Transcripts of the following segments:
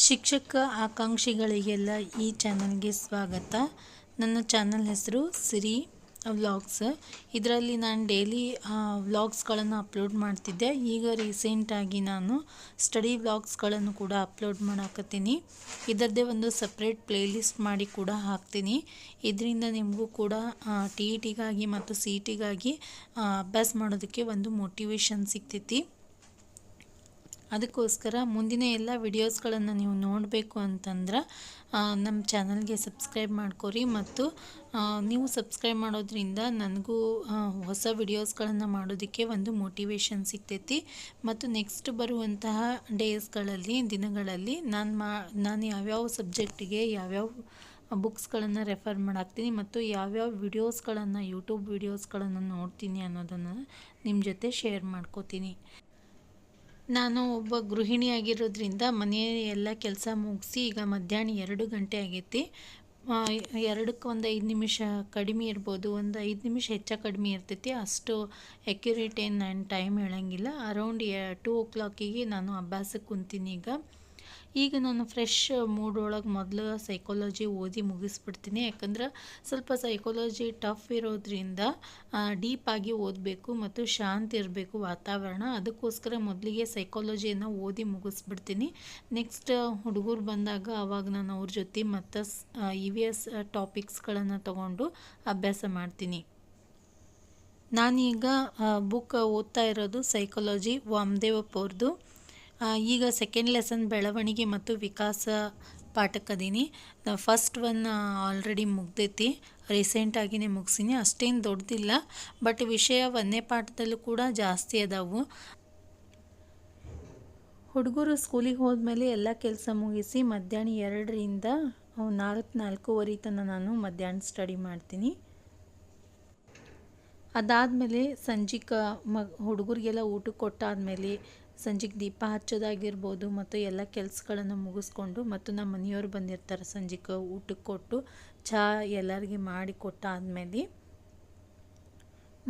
ಶಿಕ್ಷಕ ಆಕಾಂಕ್ಷಿಗಳಿಗೆಲ್ಲ ಈ ಚಾನಲ್ಗೆ ಸ್ವಾಗತ. ನನ್ನ ಚಾನಲ್ ಹೆಸರು ಸಿರಿ ವ್ಲಾಗ್ಸ್. ಇದರಲ್ಲಿ ನಾನು ಡೈಲಿ ವ್ಲಾಗ್ಸ್ಗಳನ್ನು ಅಪ್ಲೋಡ್ ಮಾಡ್ತಿದ್ದೆ. ಈಗ ರೀಸೆಂಟಾಗಿ ನಾನು ಸ್ಟಡಿ ವ್ಲಾಗ್ಸ್ಗಳನ್ನು ಕೂಡ ಅಪ್ಲೋಡ್ ಮಾಡಾಕತ್ತೀನಿ. ಇದರದ್ದೇ ಒಂದು ಸಪ್ರೇಟ್ ಪ್ಲೇಲಿಸ್ಟ್ ಮಾಡಿ ಕೂಡ ಹಾಕ್ತೀನಿ. ಇದರಿಂದ ನಿಮಗೂ ಕೂಡ ಟಿ ಇ ಟಿಗಾಗಿ ಮತ್ತು ಸಿ ಇ ಟಿಗಾಗಿ ಅಭ್ಯಾಸ ಮಾಡೋದಕ್ಕೆ ಒಂದು ಮೋಟಿವೇಶನ್ ಸಿಗ್ತೈತಿ. ಅದಕ್ಕೋಸ್ಕರ ಮುಂದಿನ ಎಲ್ಲ ವಿಡಿಯೋಸ್ಗಳನ್ನು ನೀವು ನೋಡಬೇಕು ಅಂತಂದ್ರೆ ನಮ್ಮ ಚಾನಲ್ಗೆ ಸಬ್ಸ್ಕ್ರೈಬ್ ಮಾಡ್ಕೊರಿ. ಮತ್ತು ನೀವು ಸಬ್ಸ್ಕ್ರೈಬ್ ಮಾಡೋದ್ರಿಂದ ನನಗೂ ಹೊಸ ವಿಡಿಯೋಸ್ಗಳನ್ನು ಮಾಡೋದಕ್ಕೆ ಒಂದು ಮೋಟಿವೇಶನ್ ಸಿಗ್ತೈತಿ. ಮತ್ತು ನೆಕ್ಸ್ಟ್ ಬರುವಂತಹ ದಿನಗಳಲ್ಲಿ ನಾನು ಯಾವ್ಯಾವ ಸಬ್ಜೆಕ್ಟಿಗೆ ಯಾವ್ಯಾವ ಬುಕ್ಸ್ಗಳನ್ನು ರೆಫರ್ ಮಾಡಾಕ್ತೀನಿ ಮತ್ತು ಯಾವ್ಯಾವ ವಿಡಿಯೋಸ್ಗಳನ್ನು ಯೂಟ್ಯೂಬ್ ವಿಡಿಯೋಸ್ಗಳನ್ನು ನೋಡ್ತೀನಿ ಅನ್ನೋದನ್ನು ನಿಮ್ಮ ಜೊತೆ ಶೇರ್ ಮಾಡ್ಕೋತೀನಿ. ನಾನು ಒಬ್ಬ ಗೃಹಿಣಿಯಾಗಿರೋದ್ರಿಂದ ಮನೆಯ ಎಲ್ಲ ಕೆಲಸ ಮುಗಿಸಿ ಈಗ ಮಧ್ಯಾಹ್ನ 2 ಗಂಟೆ ಆಗೈತಿ. 2ಕ್ಕೆ ಒಂದು 5 ನಿಮಿಷ ಕಡಿಮೆ ಇರ್ಬೋದು, ಒಂದು 5 ನಿಮಿಷ ಹೆಚ್ಚು ಕಡಿಮೆ ಇರ್ತೈತಿ. ಅಷ್ಟು ಆ್ಯಕ್ಯುರೇಟ್ ಏನು ನಾನು ಟೈಮ್ ಹೇಳಂಗಿಲ್ಲ. ಅರೌಂಡ್ 2 o'clockಗೆ ನಾನು ಅಭ್ಯಾಸಕ್ಕೆ ಕುಂತೀನಿ. ಈಗ ನಾನು ಫ್ರೆಶ್ ಮೂಡ್ ಒಳಗೆ ಮೊದಲು ಸೈಕಾಲಜಿ ಓದಿ ಮುಗಿಸ್ಬಿಡ್ತೀನಿ. ಯಾಕಂದ್ರೆ ಸ್ವಲ್ಪ ಸೈಕಾಲಜಿ ಟಫ್ ಇರೋದ್ರಿಂದ ಡೀಪಾಗಿ ಓದಬೇಕು ಮತ್ತು ಶಾಂತಿ ಇರಬೇಕು ವಾತಾವರಣ. ಅದಕ್ಕೋಸ್ಕರ ಮೊದಲಿಗೆ ಸೈಕಾಲಜಿಯನ್ನು ಓದಿ ಮುಗಿಸ್ಬಿಡ್ತೀನಿ. ನೆಕ್ಸ್ಟ್ ಹುಡುಗರು ಬಂದಾಗ ಆವಾಗ ನಾನು ಅವ್ರ ಜೊತೆ ಮತ್ತು EVS ಟಾಪಿಕ್ಸ್ಗಳನ್ನು ತಗೊಂಡು ಅಭ್ಯಾಸ ಮಾಡ್ತೀನಿ. ನಾನೀಗ ಬುಕ್ ಓದ್ತಾ ಇರೋದು ಸೈಕಾಲಜಿ ವಾಮದೇವಪ್ಪ ಅವ್ರದ್ದು. ಈಗ ಸೆಕೆಂಡ್ ಲೆಸನ್ ಬೆಳವಣಿಗೆ ಮತ್ತು ವಿಕಾಸ ಪಾಠಕ್ಕದೀನಿ. ಫಸ್ಟ್ ಒನ್ ಆಲ್ರೆಡಿ ಮುಗ್ದೈತಿ, ರೀಸೆಂಟಾಗಿಯೇ ಮುಗಿಸೀನಿ. ಅಷ್ಟೇನು ದೊಡ್ಡದಿಲ್ಲ, ಬಟ್ ವಿಷಯ 1ನೇ ಪಾಠದಲ್ಲೂ ಕೂಡ ಜಾಸ್ತಿ ಅದಾವು. ಹುಡುಗರು ಸ್ಕೂಲಿಗೆ ಹೋದ್ಮೇಲೆ ಎಲ್ಲ ಕೆಲಸ ಮುಗಿಸಿ ಮಧ್ಯಾಹ್ನ 2ರಿಂದ 4-4:30 ತನಕ ನಾನು ಮಧ್ಯಾಹ್ನ ಸ್ಟಡಿ ಮಾಡ್ತೀನಿ. ಅದಾದಮೇಲೆ ಸಂಜೆಗೆ ಹುಡುಗರಿಗೆಲ್ಲ ಊಟಕ್ಕೆ ಕೊಟ್ಟಾದಮೇಲೆ ಸಂಜೆಗೆ ದೀಪ ಹಚ್ಚೋದಾಗಿರ್ಬೋದು ಮತ್ತು ಎಲ್ಲ ಕೆಲಸಗಳನ್ನು ಮುಗಿಸ್ಕೊಂಡು ಮತ್ತು ನಮ್ಮ ಮನೆಯವ್ರು ಬಂದಿರ್ತಾರೆ. ಸಂಜೆಗೆ ಊಟಕ್ಕೆ ಕೊಟ್ಟು ಚಹಾ ಎಲ್ಲರಿಗೆ ಮಾಡಿ ಕೊಟ್ಟಾದಮೇಲೆ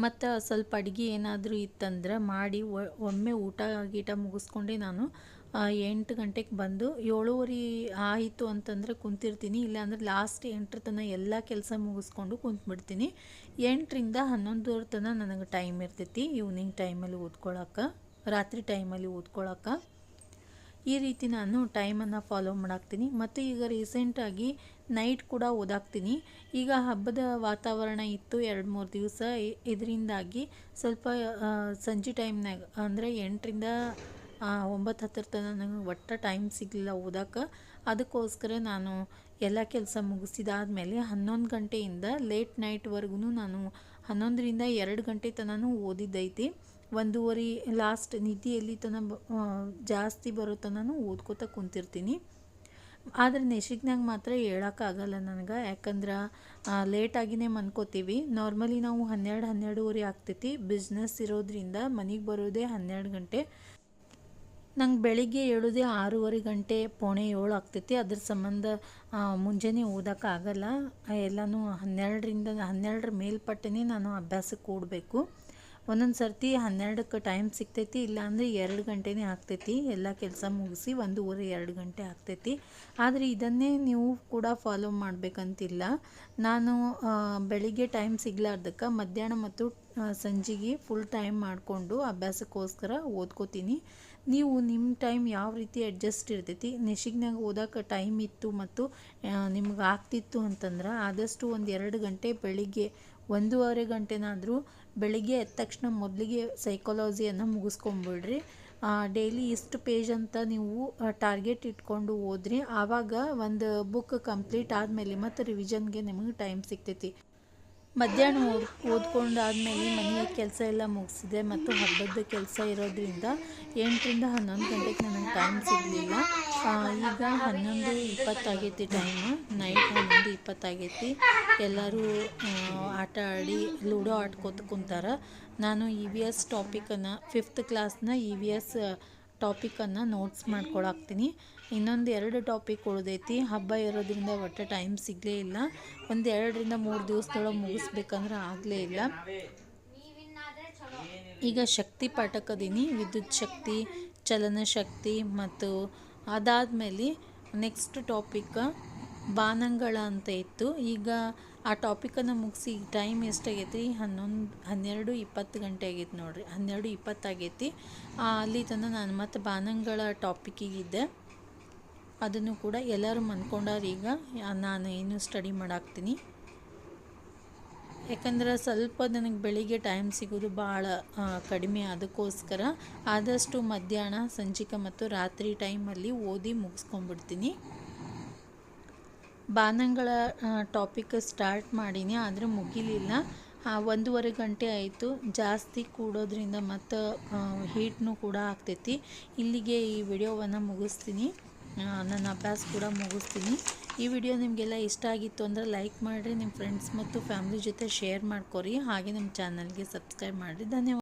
ಮತ್ತು ಸ್ವಲ್ಪ ಅಡುಗೆ ಏನಾದರೂ ಇತ್ತಂದ್ರೆ ಮಾಡಿ ಒಮ್ಮೆ ಊಟ ಮುಗಿಸ್ಕೊಂಡೆ ನಾನು 8 ಗಂಟೆಗೆ ಬಂದು 7:30 ಆಯಿತು ಅಂತಂದರೆ ಕುಂತಿರ್ತೀನಿ. ಇಲ್ಲಾಂದ್ರೆ ಲಾಸ್ಟ್ 8 ತನಕ ಎಲ್ಲ ಕೆಲಸ ಮುಗಿಸ್ಕೊಂಡು ಕುಂತ್ಬಿಡ್ತೀನಿ. 8ರಿಂದ 11 ತನಕ ನನಗೆ ಟೈಮ್ ಇರ್ತೈತಿ ಈವ್ನಿಂಗ್ ಟೈಮಲ್ಲಿ ಓದ್ಕೊಳಕ್ಕೆ, ರಾತ್ರಿ ಟೈಮಲ್ಲಿ ಓದ್ಕೊಳಕ್ಕೆ. ಈ ರೀತಿ ನಾನು ಟೈಮನ್ನು ಫಾಲೋ ಮಾಡಾಕ್ತೀನಿ. ಮತ್ತು ಈಗ ರೀಸೆಂಟಾಗಿ ನೈಟ್ ಕೂಡ ಓದಾಕ್ತೀನಿ. ಈಗ ಹಬ್ಬದ ವಾತಾವರಣ ಇತ್ತು 2-3 ದಿವಸ. ಇದರಿಂದಾಗಿ ಸ್ವಲ್ಪ ಸಂಜೆ ಟೈಮ್ನಾಗ ಅಂದರೆ 8ರಿಂದ 9-10 ತನಕ ನನಗೆ ಒಟ್ಟು ಟೈಮ್ ಸಿಗಲಿಲ್ಲ ಓದಕ್ಕೆ. ಅದಕ್ಕೋಸ್ಕರ ನಾನು ಎಲ್ಲ ಕೆಲಸ ಮುಗಿಸಿದಾದ್ಮೇಲೆ 11 ಗಂಟೆಯಿಂದ ಲೇಟ್ ನೈಟ್ವರೆಗೂ ನಾನು 11ರಿಂದ 2 ಗಂಟೆ ತನಕ ಓದಿದ್ದೈತಿ. 1:30 ಲಾಸ್ಟ್ ನಿದ್ದೆಯಲ್ಲಿ ತನಕ ಜಾಸ್ತಿ ಬರೋ ತನಕ ಓದ್ಕೋತ ಕುಂತಿರ್ತೀನಿ. ಆದರೆ ನೆಶಿಗ್ನಾಗ ಮಾತ್ರ ಹೇಳೋಕ್ಕಾಗಲ್ಲ ನನಗೆ, ಯಾಕಂದ್ರೆ ಲೇಟಾಗಿಯೇ ಮನ್ಕೋತೀವಿ. ನಾರ್ಮಲಿ ನಾವು 12-12:30 ಆಗ್ತೈತಿ. ಬಿಸ್ನೆಸ್ ಇರೋದ್ರಿಂದ ಮನೆಗೆ ಬರೋದೇ 12 ಗಂಟೆ. ನಂಗೆ ಬೆಳಿಗ್ಗೆ ಏಳೋದೇ 6:30 ಗಂಟೆ, 6:45 ಆಗ್ತೈತಿ. ಅದ್ರ ಸಂಬಂಧ ಮುಂಜಾನೆ ಓದೋಕ್ಕಾಗಲ್ಲ. ಎಲ್ಲನೂ 12ರಿಂದ 12 ಮೇಲ್ಪಟ್ಟನೇ ನಾನು ಅಭ್ಯಾಸಕ್ಕೆ ಕೂಡಬೇಕು. ಒಂದೊಂದು ಸರ್ತಿ 12ಕ್ಕೆ ಟೈಮ್ ಸಿಗ್ತೈತಿ, ಇಲ್ಲಾಂದರೆ 2 ಗಂಟೆನೇ ಆಗ್ತೈತಿ. ಎಲ್ಲ ಕೆಲಸ ಮುಗಿಸಿ 1:30-2 ಗಂಟೆ ಆಗ್ತೈತಿ. ಆದರೆ ಇದನ್ನೇ ನೀವು ಕೂಡ ಫಾಲೋ ಮಾಡಬೇಕಂತಿಲ್ಲ. ನಾನು ಬೆಳಿಗ್ಗೆ ಟೈಮ್ ಸಿಗ್ಲಾರ್ದಕ್ಕೆ ಮಧ್ಯಾಹ್ನ ಮತ್ತು ಸಂಜೆಗೆ ಫುಲ್ ಟೈಮ್ ಮಾಡಿಕೊಂಡು ಅಭ್ಯಾಸಕ್ಕೋಸ್ಕರ ಓದ್ಕೋತೀನಿ. ನೀವು ನಿಮ್ಮ ಟೈಮ್ ಯಾವ ರೀತಿ ಅಡ್ಜಸ್ಟ್ ಇರ್ತೈತಿ, ನೆಶಿಗ್ನಾಗ ಓದೋಕೆ ಟೈಮ್ ಇತ್ತು ಮತ್ತು ನಿಮ್ಗೆ ಆಗ್ತಿತ್ತು ಅಂತಂದ್ರೆ ಆದಷ್ಟು ಒಂದು 2 ಗಂಟೆ ಬೆಳಿಗ್ಗೆ 1:30 ಗಂಟೆನಾದರೂ ಬೆಳಿಗ್ಗೆ ಎದ್ದ ತಕ್ಷಣ ಮೊದಲಿಗೆ ಸೈಕಾಲಜಿಯನ್ನು ಮುಗಿಸ್ಕೊಂಬಿಡ್ರಿ. ಡೈಲಿ ಇಷ್ಟು ಪೇಜ್ ಅಂತ ನೀವು ಟಾರ್ಗೆಟ್ ಇಟ್ಕೊಂಡು ಓದ್ರಿ. ಆವಾಗ ಒಂದು ಬುಕ್ ಕಂಪ್ಲೀಟ್ ಆದಮೇಲೆ ಮತ್ತು ರಿವಿಷನ್ಗೆ ನಿಮಗೆ ಟೈಮ್ ಸಿಗ್ತೈತಿ. ಮಧ್ಯಾಹ್ನ ಓದ್ಕೊಂಡಾದ್ಮೇಲೆ ಮನೆಯ ಕೆಲಸ ಎಲ್ಲ ಮುಗಿಸಿದೆ ಮತ್ತು ಹಬ್ಬದ ಕೆಲಸ ಇರೋದ್ರಿಂದ 8ರಿಂದ 11 ಗಂಟೆಗೆ ನನಗೆ ಟೈಮ್ ಸಿಗಲಿಲ್ಲ. ಈಗ 11:20 ಆಗೈತಿ ಟೈಮು, ನೈಟ್ 11:20 ಆಗೈತಿ. ಎಲ್ಲರೂ ಆಟ ಆಡಿ ಲೂಡೋ ಆಡ್ಕೋತ ಕುಂತಾರೆ. ನಾನು EVS ಟಾಪಿಕನ್ನು 5th ಕ್ಲಾಸ್ನ EVS ಟಾಪಿಕನ್ನು ನೋಟ್ಸ್ ಮಾಡ್ಕೊಳಾಕ್ತೀನಿ. ಇನ್ನೊಂದು 2 ಟಾಪಿಕ್ ಉಳಿದೈತಿ. ಹಬ್ಬ ಇರೋದ್ರಿಂದ ಒಟ್ಟು ಟೈಮ್ ಸಿಗಲೇ ಇಲ್ಲ. ಒಂದು 2ರಿಂದ 3 ದಿವಸದೊಳಗೆ ಮುಗಿಸ್ಬೇಕಂದ್ರೆ ಆಗಲೇ ಇಲ್ಲ. ಈಗ ಶಕ್ತಿ ಪಾಠಕ್ಕದೀನಿ. ವಿದ್ಯುತ್ ಶಕ್ತಿ, ಚಲನ ಶಕ್ತಿ ಮತ್ತು ಅದಾದಮೇಲೆ ನೆಕ್ಸ್ಟ್ ಟಾಪಿಕ್ ಬಾನಂಗಳ ಅಂತ ಇತ್ತು. ಈಗ ಆ ಟಾಪಿಕನ್ನು ಮುಗಿಸಿ ಟೈಮ್ ಎಷ್ಟಾಗೈತಿ 12:20 ಗಂಟೆ ಆಗೈತಿ ನೋಡ್ರಿ, 12:20 ಆಗೈತಿ. ಅಲ್ಲಿ ತನಕ ನಾನು ಮತ್ತೆ ಬಾನಂಗಳ ಟಾಪಿಕ್ಕಿಗಿದ್ದೆ. ಅದನ್ನು ಕೂಡ ಎಲ್ಲರೂ ಮನ್ಕೊಂಡಾರ. ಈಗ ನಾನು ಏನು ಸ್ಟಡಿ ಮಾಡಾಕ್ತೀನಿ, ಯಾಕಂದ್ರೆ ಸ್ವಲ್ಪ ನನಗೆ ಬೆಳಿಗ್ಗೆ ಟೈಮ್ ಸಿಗೋದು ಭಾಳ ಕಡಿಮೆ. ಅದಕ್ಕೋಸ್ಕರ ಆದಷ್ಟು ಮಧ್ಯಾಹ್ನ, ಸಂಜಿಕೆ ಮತ್ತು ರಾತ್ರಿ ಟೈಮಲ್ಲಿ ಓದಿ ಮುಗಿಸ್ಕೊಂಡ್ಬಿಡ್ತೀನಿ. ಬಾನಂಗಳ ಟಾಪಿಕ್ ಸ್ಟಾರ್ಟ್ ಮಾಡೀನಿ, ಆದರೆ ಮುಗಿಲಿಲ್ಲ. 1:15 ಗಂಟೆ ಆಯಿತು. ಜಾಸ್ತಿ ಕೂಡೋದ್ರಿಂದ ಮತ್ತು ಹೀಟ್ನೂ ಕೂಡ ಆಗ್ತೈತಿ. ಇಲ್ಲಿಗೆ ಈ ವಿಡಿಯೋವನ್ನು ಮುಗಿಸ್ತೀನಿ, ನನ್ನ ಅಭ್ಯಾಸ ಕೂಡ ಮುಗಿಸ್ತೀನಿ. ಈ ವಿಡಿಯೋ ನಿಮಗೆಲ್ಲ ಇಷ್ಟ ಆಗಿತ್ತು ಅಂದರೆ ಲೈಕ್ ಮಾಡಿರಿ, ನಿಮ್ಮ ಫ್ರೆಂಡ್ಸ್ ಮತ್ತು ಫ್ಯಾಮಿಲಿ ಜೊತೆ ಶೇರ್ ಮಾಡ್ಕೊರಿ. ಹಾಗೆ ನಮ್ಮ ಚಾನಲ್ಗೆ ಸಬ್ಸ್ಕ್ರೈಬ್ ಮಾಡಿರಿ. ಧನ್ಯವಾದ.